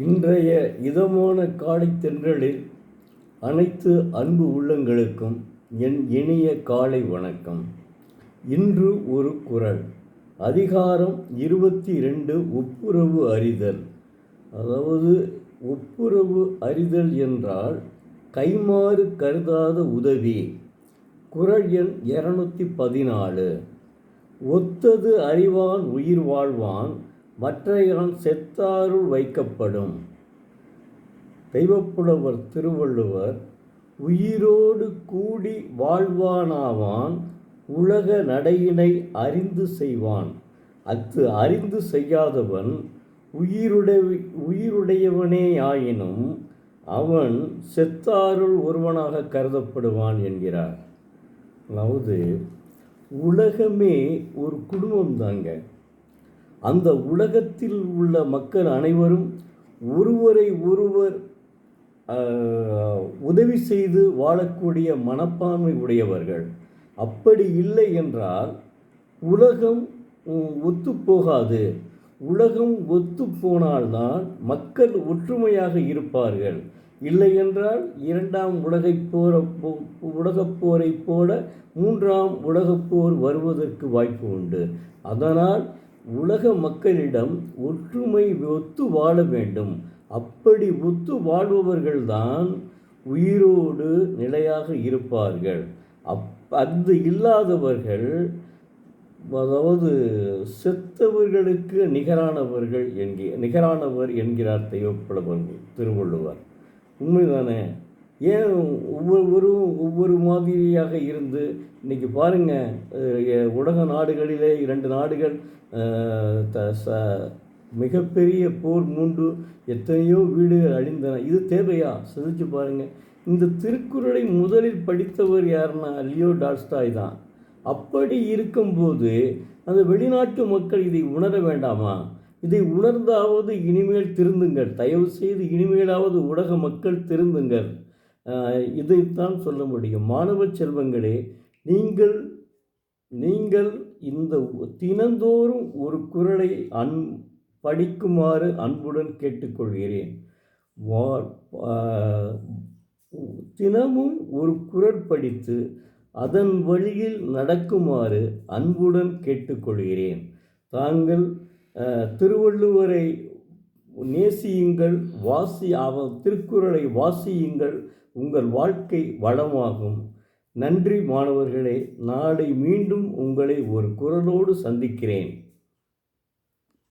இன்றைய இதமான காலை தென்றலில் அனைத்து அன்பு உள்ளங்களுக்கும் என் இனிய காலை வணக்கம். இன்று ஒரு குறள். அதிகாரம் 22 ஒப்புரவு அறிதல். அதாவது ஒப்புரவு அறிதல் என்றால் கைமாறு கருதாத உதவி. குறள் எண் 214. ஒத்தது அறிவான் உயிர் வாழ்வான், மற்றையான் செத்தாருள் வைக்கப்படும். தெய்வப்புலவர் திருவள்ளுவர் உயிரோடு கூடி வாழ்வானாவான், உலக நடையினை அறிந்து செய்வான். அத்து அறிந்து செய்யாதவன் உயிருடையவனேயாயினும் அவன் செத்தாருள் ஒருவனாக கருதப்படுவான் என்கிறார். அதாவது உலகமே ஒரு குடும்பம் தாங்க. அந்த உலகத்தில் உள்ள மக்கள் அனைவரும் ஒருவரை ஒருவர் உதவி செய்து வாழக்கூடிய மனப்பான்மை உடையவர்கள். அப்படி இல்லை என்றால் உலகம் ஒத்துப்போகாது. உலகம் ஒத்துப்போனால்தான் மக்கள் ஒற்றுமையாக இருப்பார்கள். இல்லை என்றால் இரண்டாம் உலகப் போரை போல மூன்றாம் உலகப்போர் வருவதற்கு வாய்ப்பு உண்டு. அதனால் உலக மக்களிடம் ஒற்றுமை ஒத்து வாழ வேண்டும். அப்படி ஒத்து வாழ்பவர்கள்தான் உயிரோடு நிலையாக இருப்பார்கள். அது இல்லாதவர்கள், அதாவது செத்தவர்களுக்கு நிகரானவர் என்கிறார் தெய்வப்புலவர் திருவள்ளுவர். உண்மைதானே? ஏன் ஒவ்வொருவரும் ஒவ்வொரு மாதிரியாக இருந்து இன்றைக்கி பாருங்கள், உலக நாடுகளிலே 2 நாடுகள் மிகப்பெரிய போர் மூண்டு எத்தனையோ வீடுகள் அழிந்தன. இது தேவையா? சிந்திச்சு பாருங்கள். இந்த திருக்குறளை முதலில் படித்தவர் யாருன்னா லியோ டால்ஸ்டாய் தான். அப்படி இருக்கும்போது அந்த வெளிநாட்டு மக்கள் இதை உணர வேண்டாமா? இதை உணர்ந்தாவது இனிமேல் திருந்துங்கள். தயவு செய்து இனிமேலாவது உலக மக்கள் திருந்துங்கள். இதைத்தான் சொல்ல முடியும். மாணவ செல்வங்களே, நீங்கள் இந்த தினந்தோறும் ஒரு குறளை படிக்குமாறு அன்புடன் கேட்டுக்கொள்கிறேன். தினமும் ஒரு குறள் படித்து அதன் வழியில் நடக்குமாறு அன்புடன் கேட்டுக்கொள்கிறேன். தாங்கள் திருவள்ளுவரை நேசியுங்கள், திருக்குறளை வாசியுங்கள். உங்கள் வாழ்க்கை வளமாகும். நன்றி மாணவர்களே. நாளை மீண்டும் உங்களை ஒரு குறளோடு சந்திக்கிறேன்.